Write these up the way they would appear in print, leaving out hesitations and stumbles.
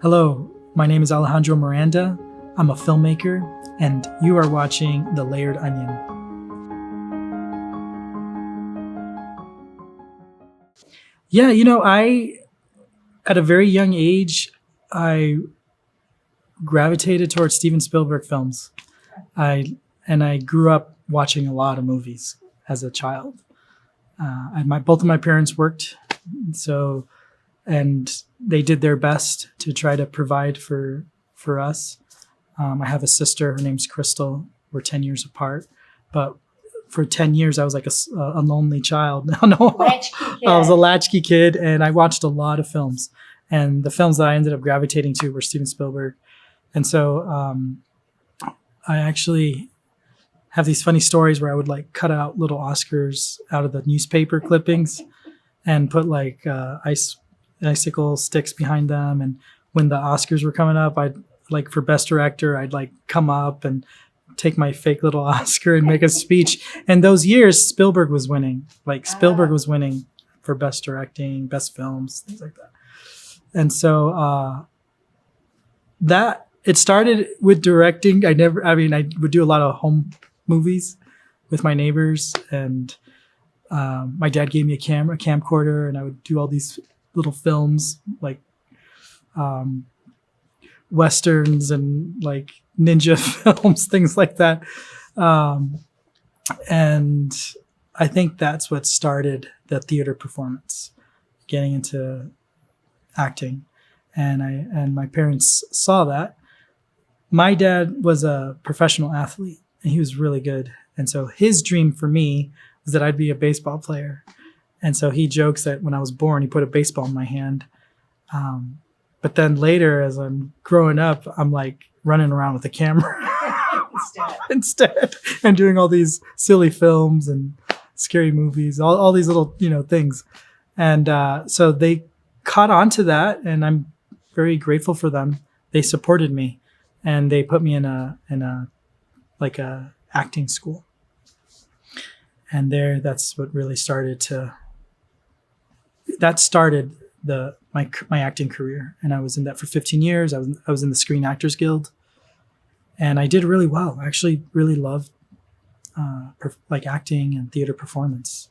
Hello, my name is Alejandro Miranda. I'm a filmmaker, and you are watching The Layered Onion. Yeah, at a very young age, I gravitated towards Steven Spielberg films. I grew up watching a lot of movies as a child. Both of my parents worked, and they did their best to try to provide for us. I have a sister. Her name's Crystal. We're 10 years apart, but for 10 years I was like a lonely child. Latchkey kid. I was a latchkey kid, and I watched a lot of films. And the films that I ended up gravitating to were Steven Spielberg. And so I actually have these funny stories where I would like cut out little Oscars out of the newspaper clippings and put like icicle sticks behind them. And when the Oscars were coming up, I'd like for Best Director, I'd like come up and take my fake little Oscar and make a speech. And those years, Spielberg was winning. Spielberg was winning for Best Directing, Best Films, things like that. And so that it started with directing. I would do a lot of home movies with my neighbors, and my dad gave me a camcorder, and I would do all these little films like westerns and like ninja films, things like that. And I think that's what started the theater performance, getting into acting. And my parents saw that. My dad was a professional athlete, and he was really good. And so his dream for me was that I'd be a baseball player. And so he jokes that when I was born, he put a baseball in my hand. But then later, as I'm growing up, I'm like running around with a camera instead, and doing all these silly films and scary movies, all these little, things. And so they caught on to that, and I'm very grateful for them. They supported me, and they put me in a acting school. And that's what really started my acting career. And I was in that for 15 years. I was in the Screen Actors Guild, and I did really well. I actually really loved acting and theater performance.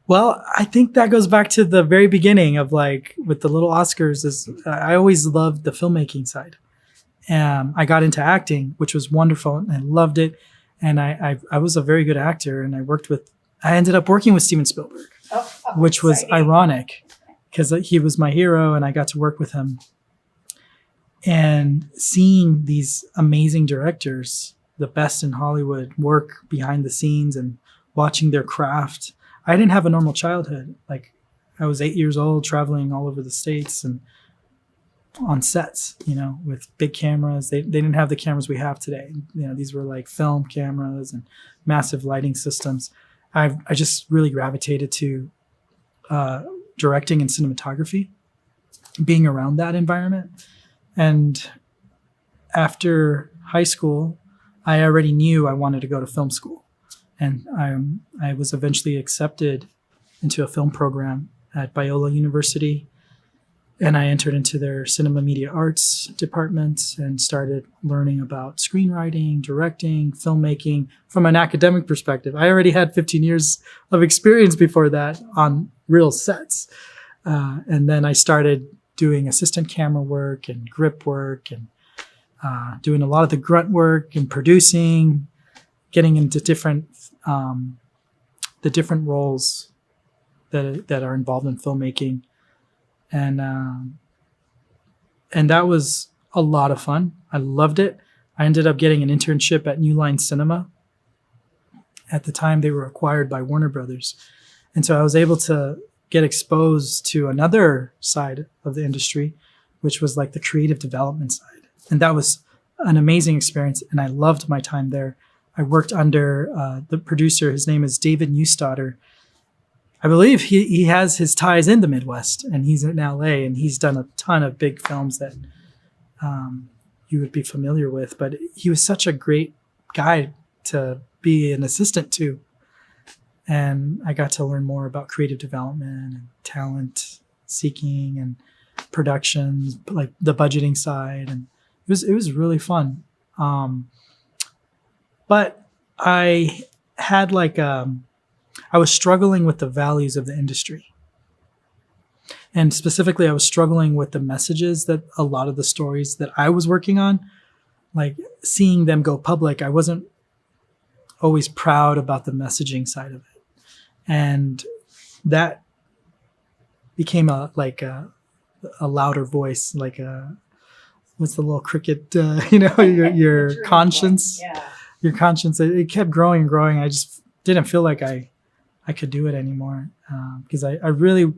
Well, I think that goes back to the very beginning of with the little Oscars. I always loved the filmmaking side. I got into acting, which was wonderful, and I loved it. And I was a very good actor, and I ended up working with Steven Spielberg, which was ironic because he was my hero, and I got to work with him. And seeing these amazing directors, the best in Hollywood, work behind the scenes and watching their craft. I didn't have a normal childhood. I was 8 years old, traveling all over the States and on sets, with big cameras. They didn't have the cameras we have today. These were like film cameras and massive lighting systems. I just really gravitated to directing and cinematography, being around that environment. And after high school, I already knew I wanted to go to film school. And I was eventually accepted into a film program at Biola University. And I entered into their cinema media arts department and started learning about screenwriting, directing, filmmaking from an academic perspective. I already had 15 years of experience before that on real sets. And then I started doing assistant camera work and grip work and doing a lot of the grunt work and producing, getting into the different roles that are involved in filmmaking. And that was a lot of fun. I loved it. I ended up getting an internship at New Line Cinema. At the time, they were acquired by Warner Brothers. And so I was able to get exposed to another side of the industry, which was like the creative development side. And that was an amazing experience. And I loved my time there. I worked under the producer. His name is David Neustadter. I believe he has his ties in the Midwest, and he's in LA, and he's done a ton of big films that you would be familiar with. But he was such a great guy to be an assistant to. And I got to learn more about creative development and talent seeking and productions, like the budgeting side, and it was really fun. But I had I was struggling with the values of the industry. And specifically, I was struggling with the messages that a lot of the stories that I was working on, like seeing them go public, I wasn't always proud about the messaging side of it. And that became a louder voice, what's the little cricket, your conscience, your conscience. It kept growing and growing. I just didn't feel like I could do it anymore, because I really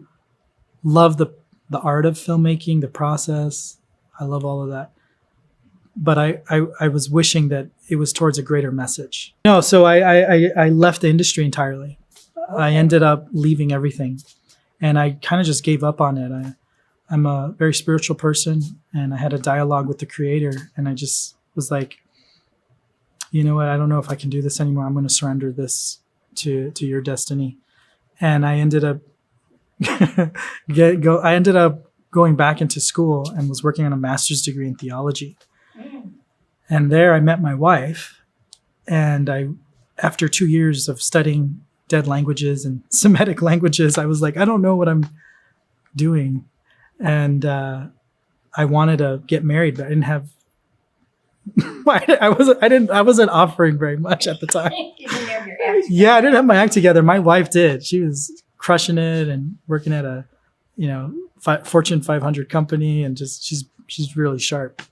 love the art of filmmaking, the process. I love all of that. But I was wishing that it was towards a greater message. No, so I left the industry entirely. Okay. I ended up leaving everything, and I kind of just gave up on it. I'm a very spiritual person, and I had a dialogue with the creator, and I just was like, you know what? I don't know if I can do this anymore. I'm going to surrender this to your destiny. And I ended up going back into school and was working on a master's degree in theology. And there I met my wife, and after 2 years of studying dead languages and Semitic languages, I was like, I don't know what I'm doing. And I wanted to get married, but I didn't have. I wasn't offering very much at the time. You didn't have your act together. Yeah, I didn't have my act together. My wife did. She was crushing it and working at a, Fortune 500 company, and just she's really sharp.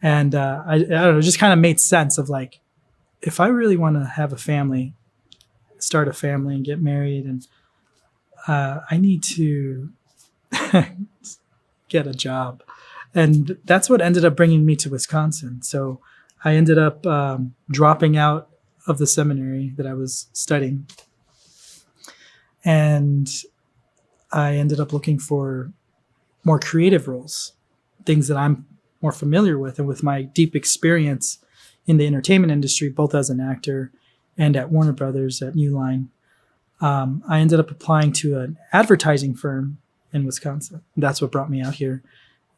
And I don't know, it just kind of made sense of like, if I really want to have a family, start a family and get married, and I need to get a job. And that's what ended up bringing me to Wisconsin. So I ended up dropping out of the seminary that I was studying. And I ended up looking for more creative roles, things that I'm more familiar with. And with my deep experience in the entertainment industry, both as an actor and at Warner Brothers at New Line, I ended up applying to an advertising firm in Wisconsin. That's what brought me out here.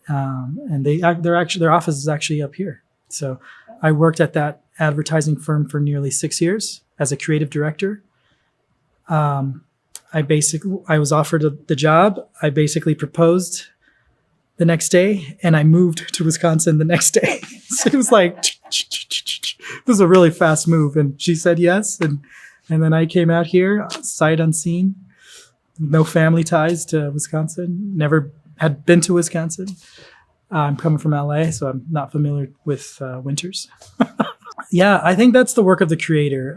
And their office is actually up here. So I worked at that advertising firm for nearly 6 years as a creative director. I was offered the job. I basically proposed the next day, and I moved to Wisconsin the next day. So it was like, it was a really fast move. And she said yes. And then I came out here sight unseen, no family ties to Wisconsin, never had been to Wisconsin. I'm coming from LA, so I'm not familiar with winters. Yeah, I think that's the work of the creator.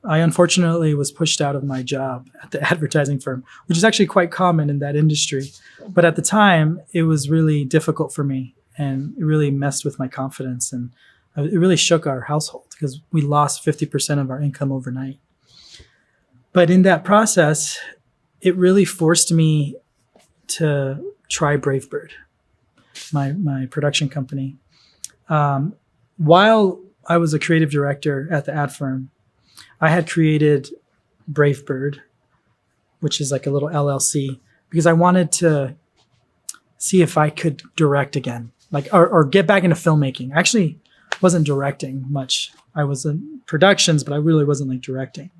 I unfortunately was pushed out of my job at the advertising firm, which is actually quite common in that industry. But at the time, it was really difficult for me, and it really messed with my confidence. And it really shook our household because we lost 50% of our income overnight. But in that process, it really forced me to try Bravebird, my production company. While I was a creative director at the ad firm, I had created Bravebird, which is like a little LLC, because I wanted to see if I could direct again, or get back into filmmaking. I actually wasn't directing much. I was in productions, but I really wasn't directing.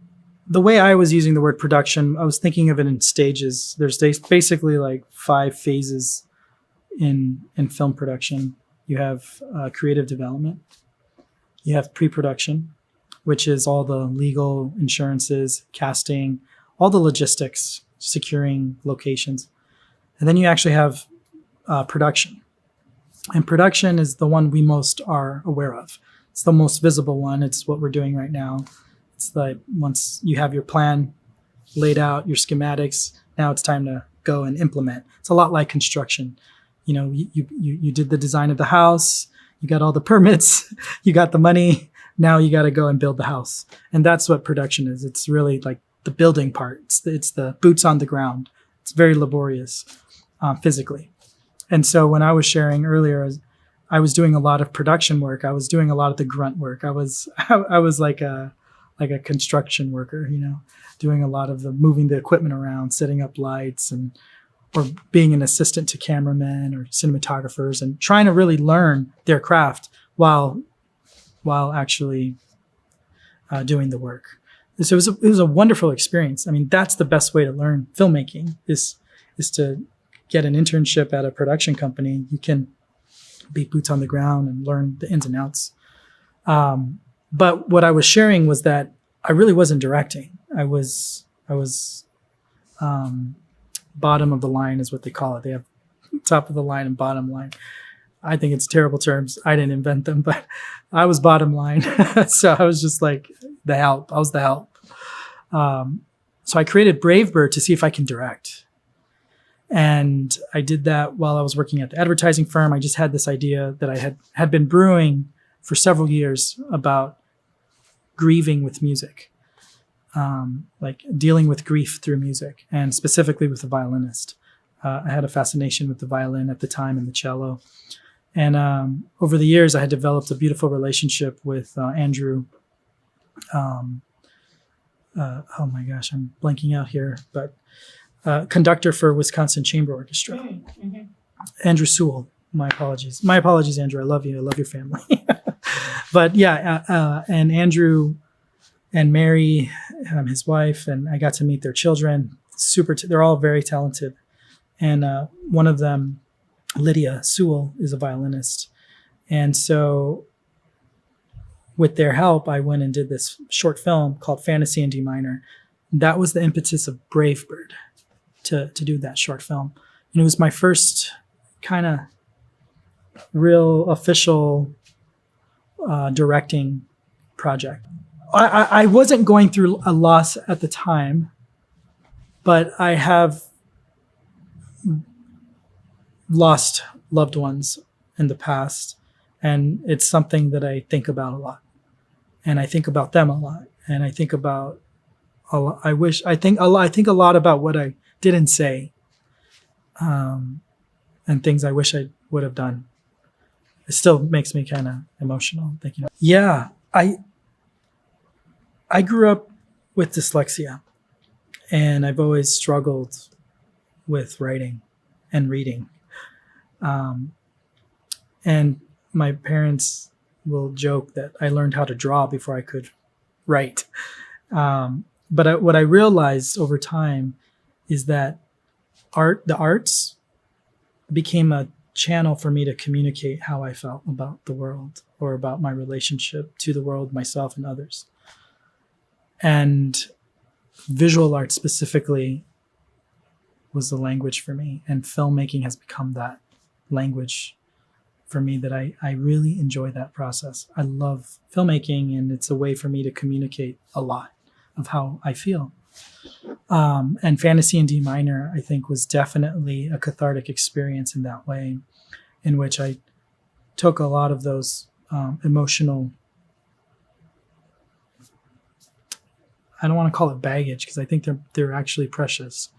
The way I was using the word production, I was thinking of it in stages. There's basically 5 phases in film production. You have creative development. You have pre-production, which is all the legal, insurances, casting, all the logistics, securing locations. And then you actually have production. And production is the one we most are aware of. It's the most visible one. It's what we're doing right now. It's like once you have your plan laid out, your schematics, now it's time to go and implement. It's a lot like construction. You did the design of the house, you got all the permits, you got the money, now you got to go and build the house. And that's what production is. It's really like the building part. It's the boots on the ground. It's very laborious physically. And so when I was sharing earlier, I was doing a lot of production work. I was doing a lot of the grunt work. I was like a construction worker, doing a lot of the moving the equipment around, setting up lights and or being an assistant to cameramen or cinematographers and trying to really learn their craft while actually doing the work. So it was a wonderful experience. I mean, that's the best way to learn filmmaking is to get an internship at a production company. You can be boots on the ground and learn the ins and outs. But what I was sharing was that I really wasn't directing. I was bottom of the line is what they call it. They have top of the line and bottom line. I think it's terrible terms. I didn't invent them, but I was bottom line. So I was just like the help. I was the help. So I created Bravebird to see if I can direct. And I did that while I was working at the advertising firm. I just had this idea that I had been brewing for several years about grieving with music, like dealing with grief through music, and specifically with the violinist. I had a fascination with the violin at the time and the cello. And over the years, I had developed a beautiful relationship with Andrew. Oh my gosh, I'm blanking out here, but conductor for Wisconsin Chamber Orchestra. Mm-hmm. Andrew Sewell. My apologies. My apologies, Andrew. I love you. I love your family. But yeah, and Andrew and Mary, his wife, and I got to meet their children. They're all very talented. And one of them, Lydia Sewell, is a violinist. And so with their help, I went and did this short film called Fantasy in D Minor. That was the impetus of Bravebird to do that short film. And it was my first kind of real official directing project. I wasn't going through a loss at the time, but I have lost loved ones in the past, and it's something that I think about a lot, and I think about them a lot, and I think about I think a lot about what I didn't say, and things I wish I would have done. It still makes me kind of emotional thinking. Yeah, I grew up with dyslexia, and I've always struggled with writing and reading. And my parents will joke that I learned how to draw before I could write. But what I realized over time is that the arts became a channel for me to communicate how I felt about the world or about my relationship to the world, myself, and others. And visual art specifically was the language for me, and filmmaking has become that language for me, that I really enjoy that process. I love filmmaking, and it's a way for me to communicate a lot of how I feel. And Fantasy in D Minor, I think, was definitely a cathartic experience in that way, in which I took a lot of those emotional, I don't want to call it baggage, because I think they're actually precious,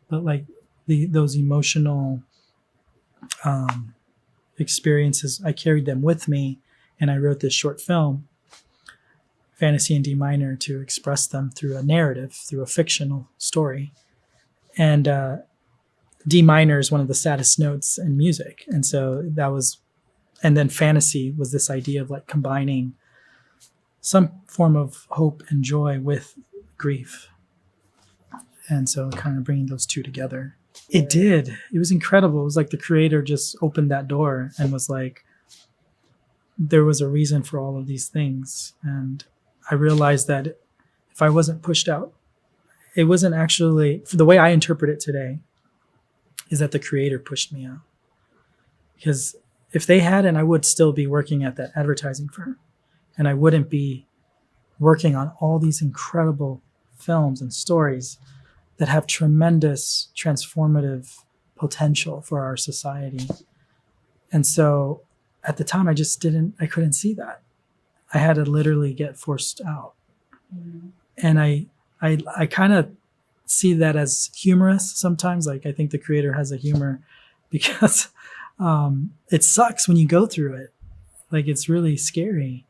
but like those emotional experiences, I carried them with me, and I wrote this short film, Fantasy in D Minor, to express them through a narrative, through a fictional story. And D minor is one of the saddest notes in music, and so and then fantasy was this idea of like combining some form of hope and joy with grief, and so kind of bringing those two together. It did. It was incredible. It was like the creator just opened that door and was like, there was a reason for all of these things. And I realized that if I wasn't pushed out, it wasn't actually, the way I interpret it today is that the creator pushed me out. Because if they hadn't, I would still be working at that advertising firm, and I wouldn't be working on all these incredible films and stories that have tremendous transformative potential for our society. And so at the time, I couldn't see that. I had to literally get forced out. Mm-hmm. And I kind of see that as humorous sometimes. Like, I think the creator has a humor, because it sucks when you go through it. Like, it's really scary.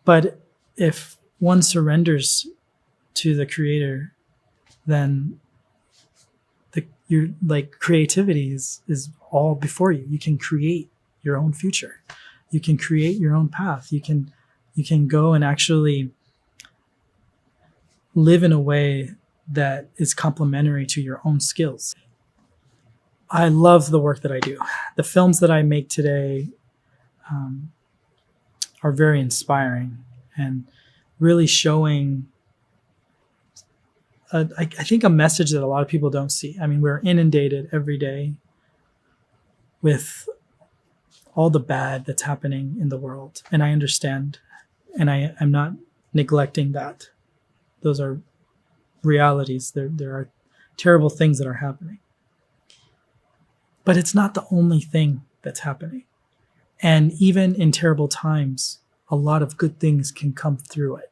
But if one surrenders to the creator, then your like creativity is all before you. You can create your own future. You can create your own path. You can go and actually live in a way that is complementary to your own skills. I love the work that I do. The films that I make today are very inspiring and really showing, I think, a message that a lot of people don't see. I mean, we're inundated every day with all the bad that's happening in the world. And I understand, and I'm not neglecting that. Those are realities. There are terrible things that are happening. But it's not the only thing that's happening. And even in terrible times, a lot of good things can come through it.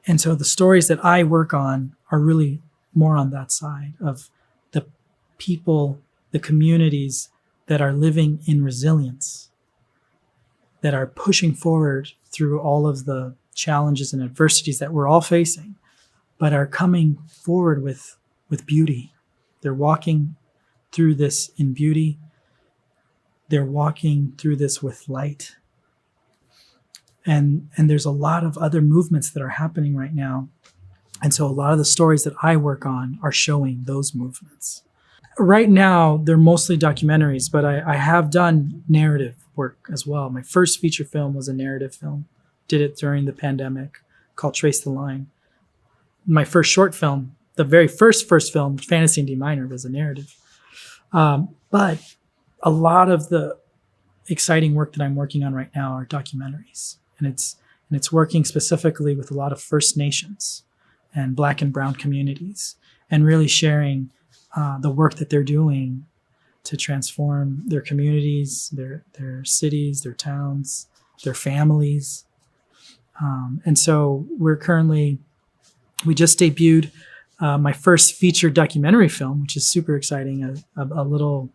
And so the stories that I work on are really more on that side of the people, the communities that are living in resilience, that are pushing forward through all of the challenges and adversities that we're all facing, but are coming forward with beauty. They're walking through this in beauty. They're walking through this with light. And there's a lot of other movements that are happening right now. And so a lot of the stories that I work on are showing those movements. Right now, they're mostly documentaries, but I have done narrative work as well. My first feature film was a narrative film. Did it during the pandemic, called Trace the Line. My first short film, the very first film, Fantasy in D Minor, was a narrative. But a lot of the exciting work that I'm working on right now are documentaries. And it's working specifically with a lot of First Nations and Black and Brown communities, and really sharing the work that they're doing to transform their communities, their cities, their towns, their families. And so we just debuted my first feature documentary film, which is super exciting, a little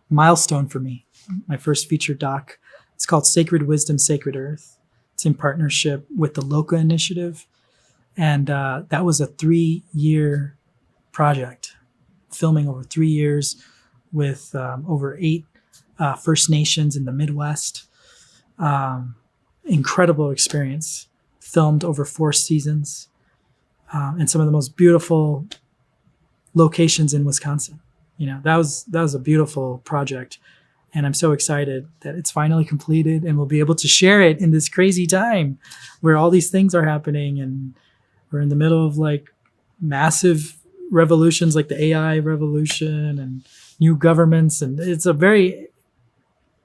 milestone for me. My first feature doc. It's called Sacred Wisdom, Sacred Earth. It's in partnership with the LOCA Initiative. And that was a 3-year project, filming over 3 years with over 8 First Nations in the Midwest. Incredible experience. Filmed over 4 seasons in some of the most beautiful locations in Wisconsin. That was a beautiful project. And I'm so excited that it's finally completed and we'll be able to share it in this crazy time where all these things are happening, and we're in the middle of like massive revolutions like the AI revolution and new governments. And it's a very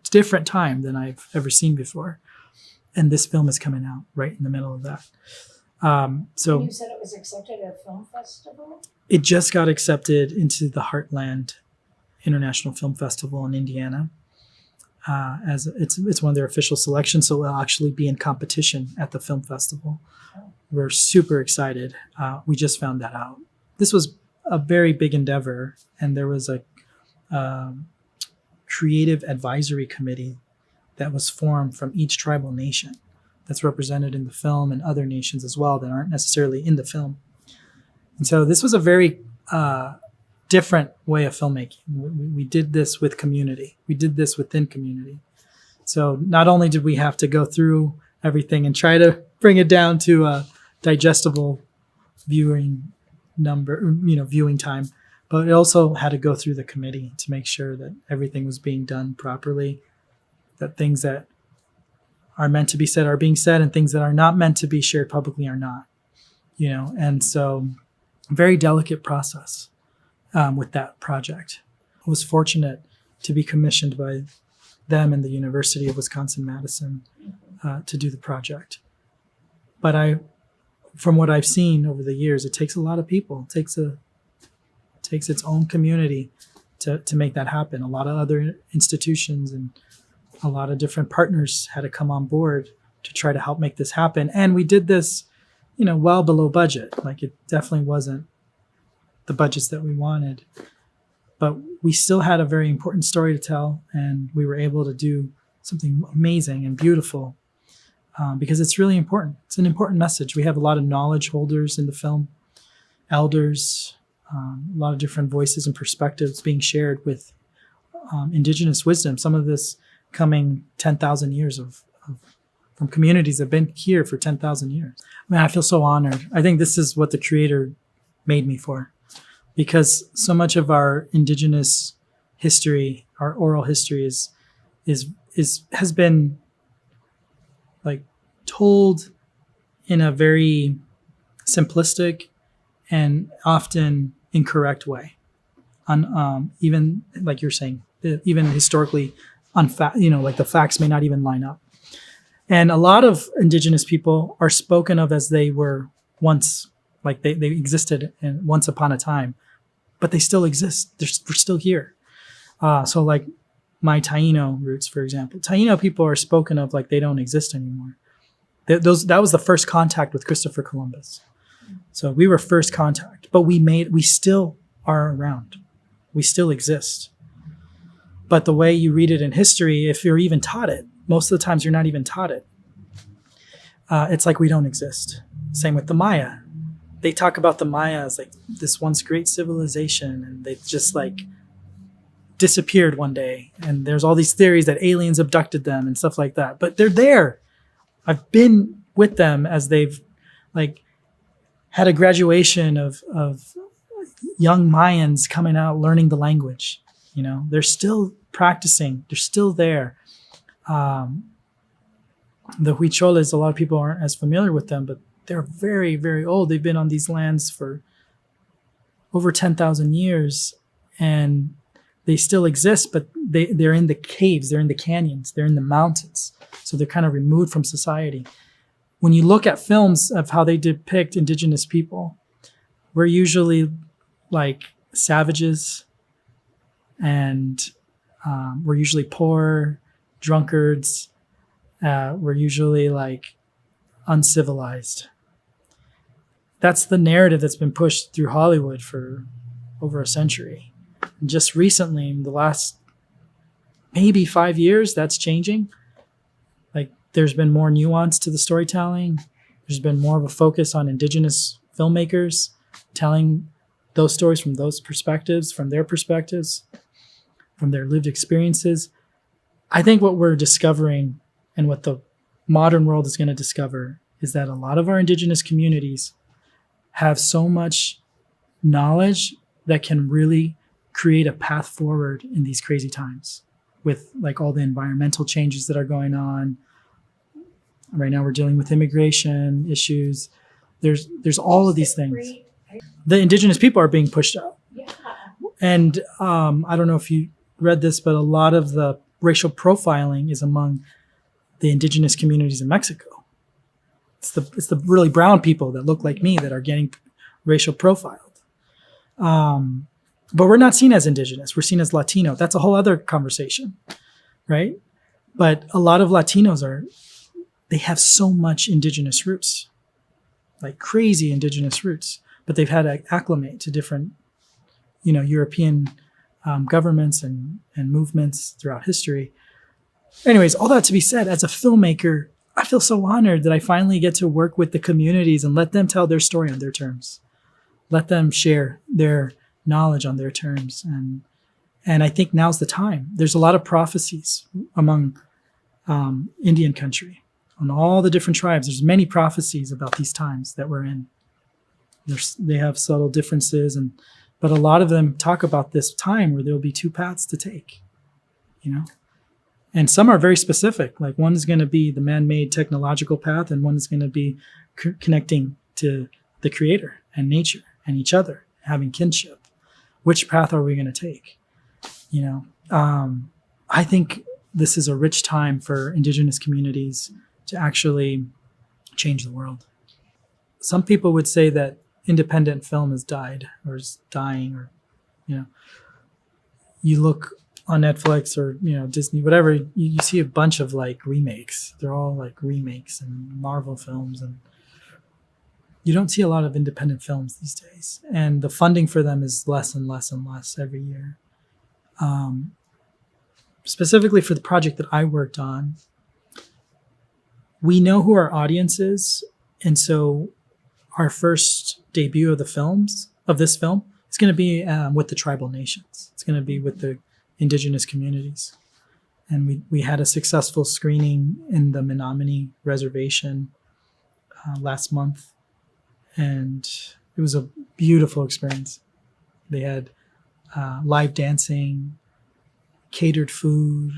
different time than I've ever seen before. And this film is coming out right in the middle of that. So you said it was accepted at a film festival? It just got accepted into the Heartland International Film Festival in Indiana. As it's one of their official selections, so it'll actually be in competition at the film festival. We're super excited. We just found that out. This was a very big endeavor, and there was a creative advisory committee that was formed from each tribal nation that's represented in the film, and other nations as well that aren't necessarily in the film. And so this was a very different way of filmmaking. We did this with community. We did this within community. So not only did we have to go through everything and try to bring it down to a digestible viewing time, but it also had to go through the committee to make sure that everything was being done properly, that things that are meant to be said are being said, and things that are not meant to be shared publicly are not. And so very delicate process with that project. I was fortunate to be commissioned by them and the University of Wisconsin-Madison to do the project. But from what I've seen over the years, it takes a lot of people. It takes its own community to make that happen. A lot of other institutions and a lot of different partners had to come on board to try to help make this happen. And we did this, well below budget. Like, it definitely wasn't the budgets that we wanted, but we still had a very important story to tell, and we were able to do something amazing and beautiful because it's really important. It's an important message. We have a lot of knowledge holders in the film, elders, a lot of different voices and perspectives being shared with indigenous wisdom. Some of this coming 10,000 years from communities that have been here for 10,000 years. Man, I feel so honored. I think this is what the Creator made me for, because so much of our indigenous history, our oral history, has been like told in a very simplistic and often incorrect way. Even like you're saying, even historically, like the facts may not even line up. And a lot of indigenous people are spoken of as they were once, like they existed once upon a time, but they still exist. We're still here. So like my Taino roots, for example, Taino people are spoken of like they don't exist anymore. That was the first contact with Christopher Columbus. So we were first contact, but we still are around. We still exist. But the way you read it in history, if you're even taught it, most of the times you're not even taught it. It's like we don't exist. Same with the Maya. They talk about the Maya as like this once great civilization, and they just like disappeared one day. And there's all these theories that aliens abducted them and stuff like that. But they're there. I've been with them as they've like had a graduation of young Mayans coming out learning the language. You know, they're still practicing. They're still there. The Huicholes, a lot of people aren't as familiar with them, but they're very, very old. They've been on these lands for over 10,000 years, and they still exist, but they're in the caves, they're in the canyons, they're in the mountains. So they're kind of removed from society. When you look at films of how they depict indigenous people, we're usually like savages, and we're usually poor, drunkards. We're usually like uncivilized. That's the narrative that's been pushed through Hollywood for over a century. And just recently, in the last maybe 5 years, that's changing. Like there's been more nuance to the storytelling. There's been more of a focus on indigenous filmmakers telling those stories from those perspectives, from their perspectives, from their lived experiences. I think what we're discovering and what the modern world is going to discover is that a lot of our indigenous communities have so much knowledge that can really create a path forward in these crazy times with like all the environmental changes that are going on. Right now we're dealing with immigration issues. There's all of these things. The indigenous people are being pushed out. Yeah. And I don't know if you read this, but a lot of the racial profiling is among the indigenous communities in Mexico. It's the really brown people that look like me that are getting racial profiled. But we're not seen as indigenous. We're seen as Latino. That's a whole other conversation, right? But a lot of Latinos they have so much indigenous roots, like crazy indigenous roots, but they've had to acclimate to different, European governments and movements throughout history. Anyways, all that to be said, as a filmmaker, I feel so honored that I finally get to work with the communities and let them tell their story on their terms. Let them share their knowledge on their terms. And I think now's the time. There's a lot of prophecies among Indian country, on all the different tribes. There's many prophecies about these times that we're in. They have subtle differences, but a lot of them talk about this time where there'll be two paths to take, And some are very specific. Like one is going to be the man-made technological path, and one is going to be connecting to the Creator and nature and each other, having kinship. Which path are we going to take? I think this is a rich time for indigenous communities to actually change the world. Some people would say that independent film has died or is dying, or, you look on Netflix or, Disney, whatever, you see a bunch of like remakes. They're all like remakes and Marvel films, and you don't see a lot of independent films these days. And the funding for them is less and less and less every year. Specifically for the project that I worked on, we know who our audience is. And so our first debut of this film It's going to be with the tribal nations. It's going to be with the indigenous communities. And we had a successful screening in the Menominee Reservation last month. And it was a beautiful experience. They had live dancing, catered food.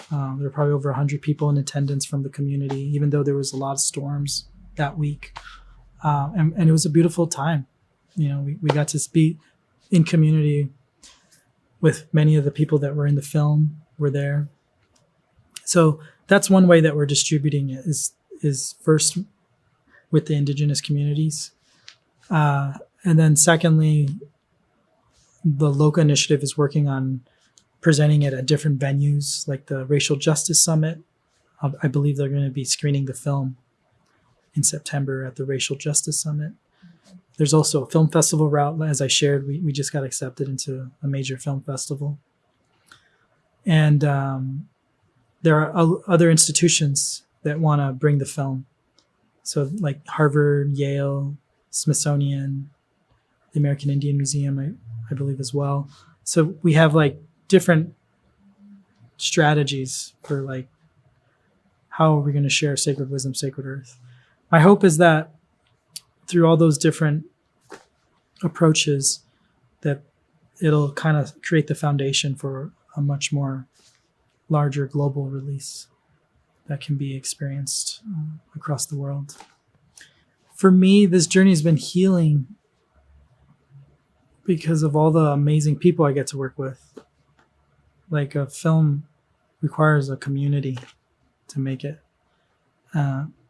There were probably over 100 people in attendance from the community, even though there was a lot of storms that week. And it was a beautiful time. You know, we got to speak in community with many of the people that were in the film were there. So that's one way that we're distributing it is first with the indigenous communities. And then secondly, the local initiative is working on presenting it at different venues, like the Racial Justice Summit. I believe they're going to be screening the film in September at the Racial Justice Summit. There's also a film festival route. As I shared, we just got accepted into a major film festival. And there are other institutions that want to bring the film. So like Harvard, Yale, Smithsonian, the American Indian Museum, I believe as well. So we have like different strategies for like, how are we going to share sacred wisdom, sacred earth? My hope is that through all those different approaches, that it'll kind of create the foundation for a much more larger global release that can be experienced across the world. For me, this journey has been healing because of all the amazing people I get to work with. Like a film requires a community to make it,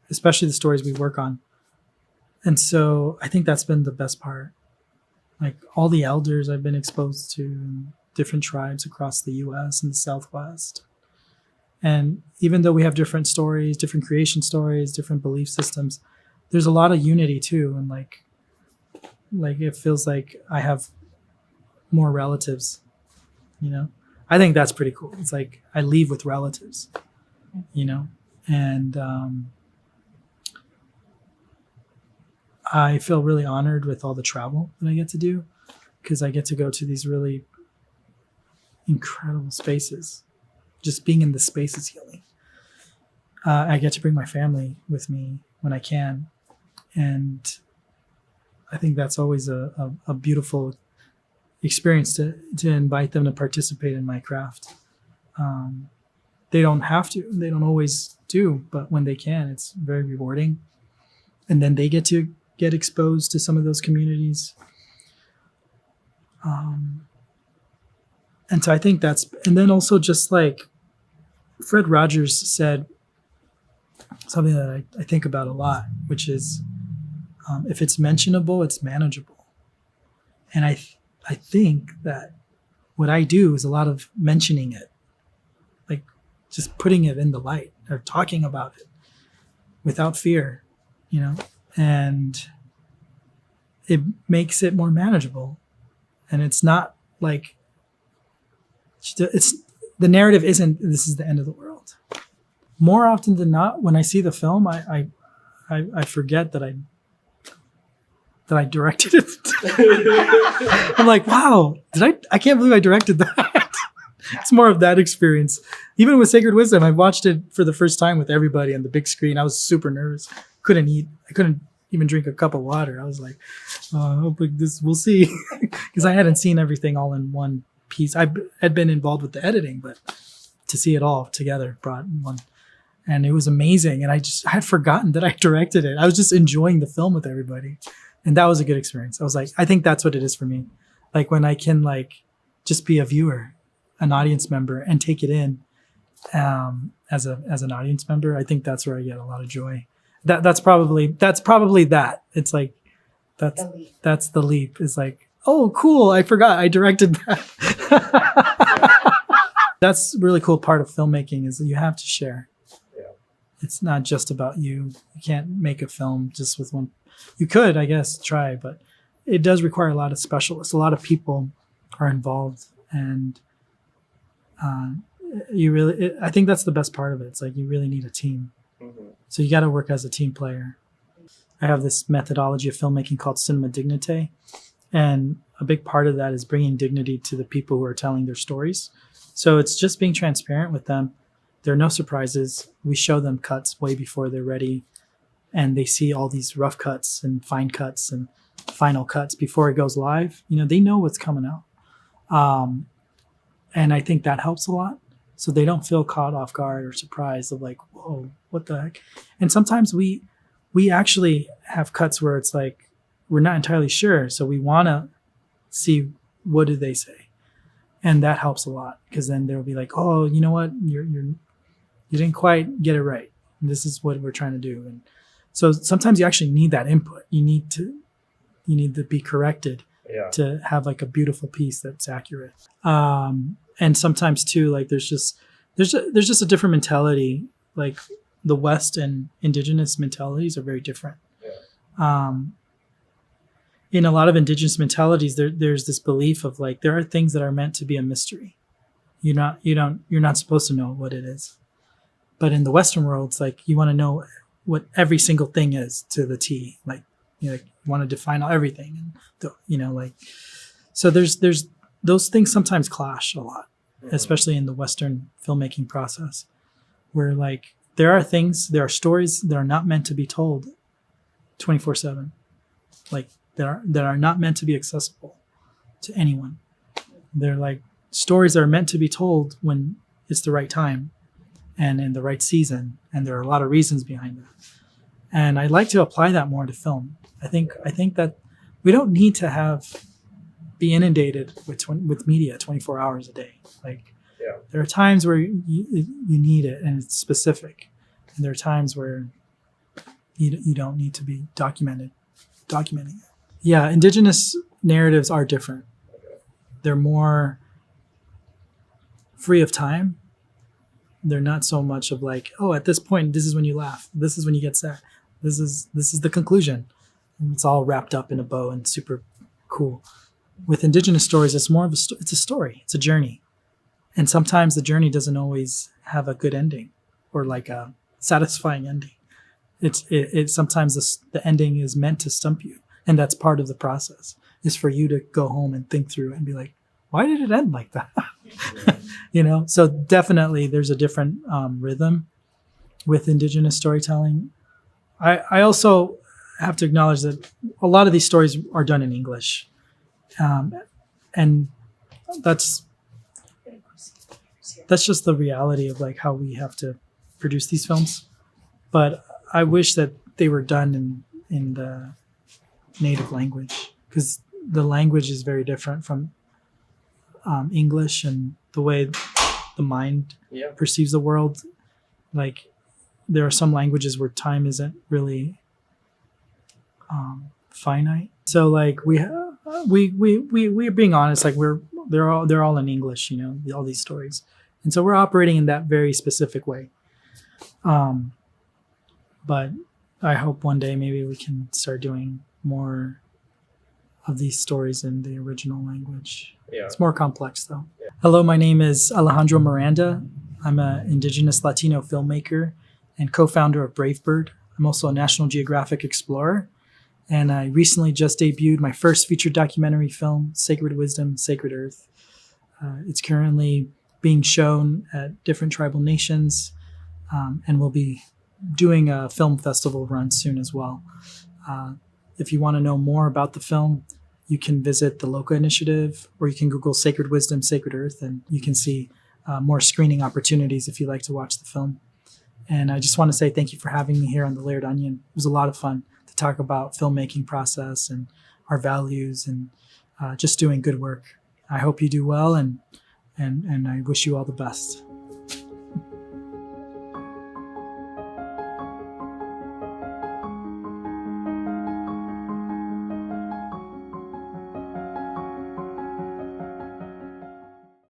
especially the stories we work on. And so I think that's been the best part. Like all the elders I've been exposed to in different tribes across the US and the Southwest. And even though we have different stories, different creation stories, different belief systems, there's a lot of unity too. And like it feels like I have more relatives, you know? I think that's pretty cool. It's like I leave with relatives, you know? And I feel really honored with all the travel that I get to do, because I get to go to these really incredible spaces. Just being in the space is healing. I get to bring my family with me when I can. And I think that's always a beautiful experience to invite them to participate in my craft. They don't have to, they don't always do, but when they can, it's very rewarding. And then they get to get exposed to some of those communities. And so I think and then also just like Fred Rogers said something that I think about a lot, which is if it's mentionable, it's manageable. And I think that what I do is a lot of mentioning it, like just putting it in the light or talking about it without fear, you know, and it makes it more manageable. And it's not like, the narrative isn't, this is the end of the world. More often than not, when I see the film, I forget that I directed it. I'm like, wow, I can't believe I directed that. It's more of that experience. Even with Sacred Wisdom, I watched it for the first time with everybody on the big screen. I was super nervous. Couldn't eat. I couldn't even drink a cup of water. I was like, I hope we'll see. Because I hadn't seen everything all in one piece. I had been involved with the editing, but to see it all together brought one. And it was amazing. And I had forgotten that I directed it. I was just enjoying the film with everybody. And that was a good experience. I was like, I think that's what it is for me. Like when I can like just be a viewer, an audience member, and take it in as an audience member, I think that's where I get a lot of joy. That's probably that. It's like that's the leap. It's like, oh, cool! I forgot I directed that. That's a really cool part of filmmaking is that you have to share. Yeah. It's not just about you. You can't make a film just with one. You could, I guess, try, but it does require a lot of specialists. A lot of people are involved, and I think that's the best part of it. It's like you really need a team. Mm-hmm. So you got to work as a team player. I have this methodology of filmmaking called cinema dignité, and a big part of that is bringing dignity to the people who are telling their stories. So it's just being transparent with them. There are no surprises. We show them cuts way before they're ready, and they see all these rough cuts and fine cuts and final cuts before it goes live. They know what's coming out. And I think that helps a lot. So they don't feel caught off guard or surprised of like, whoa, what the heck? And sometimes we actually have cuts where it's like, we're not entirely sure. So we want to see, what do they say? And that helps a lot, because then they'll be like, oh, you know what? You didn't quite get it right. This is what we're trying to do. And so sometimes you actually need that input. You need to be corrected to have like a beautiful piece that's accurate. And sometimes too, like there's just a different mentality. Like the West and indigenous mentalities are very different. In a lot of indigenous mentalities, there's this belief of like, there are things that are meant to be a mystery. You're not supposed to know what it is. But in the Western world, it's like, you want to know what every single thing is to the T. Like, you want to define everything. And so there's those things sometimes clash a lot, especially in the Western filmmaking process, where like, there are stories that are not meant to be told 24/7. Like, that are not meant to be accessible to anyone. They're like stories that are meant to be told when it's the right time and in the right season. And there are a lot of reasons behind that. And I'd like to apply that more to film. I think that we don't need to be inundated with media 24 hours a day. Like, there are times where you need it and it's specific. And there are times where you don't need to be documenting it. Yeah, indigenous narratives are different. They're more free of time. They're not so much of like, oh, at this point, this is when you laugh. This is when you get sad. This is the conclusion. And it's all wrapped up in a bow and super cool. With indigenous stories, it's more of it's a story. It's a journey. And sometimes the journey doesn't always have a good ending or like a satisfying ending. It's sometimes the ending is meant to stump you. And that's part of the process, is for you to go home and think through it and be like, why did it end like that? So definitely there's a different rhythm with indigenous storytelling. I also have to acknowledge that a lot of these stories are done in English. And that's just the reality of like how we have to produce these films. But I wish that they were done in the native language, because the language is very different from English, and the way the mind perceives the world. Like, there are some languages where time isn't really finite. So like we're being honest, like they're all in English, all these stories, and so we're operating in that very specific way. But I hope one day maybe we can start doing more of these stories in the original language. It's more complex though. Hello, my name is Alejandro Miranda. I'm an Indigenous Latino filmmaker and co-founder of Bravebird. I'm also a National Geographic explorer. And I recently just debuted my first feature documentary film, Sacred Wisdom, Sacred Earth. It's currently being shown at different tribal nations, and we'll be doing a film festival run soon as well. If you want to know more about the film, you can visit the LOCA initiative, or you can Google Sacred Wisdom, Sacred Earth, and you can see more screening opportunities if you'd like to watch the film. And I just want to say thank you for having me here on The Layered Onion. It was a lot of fun to talk about filmmaking process and our values and just doing good work. I hope you do well, and I wish you all the best.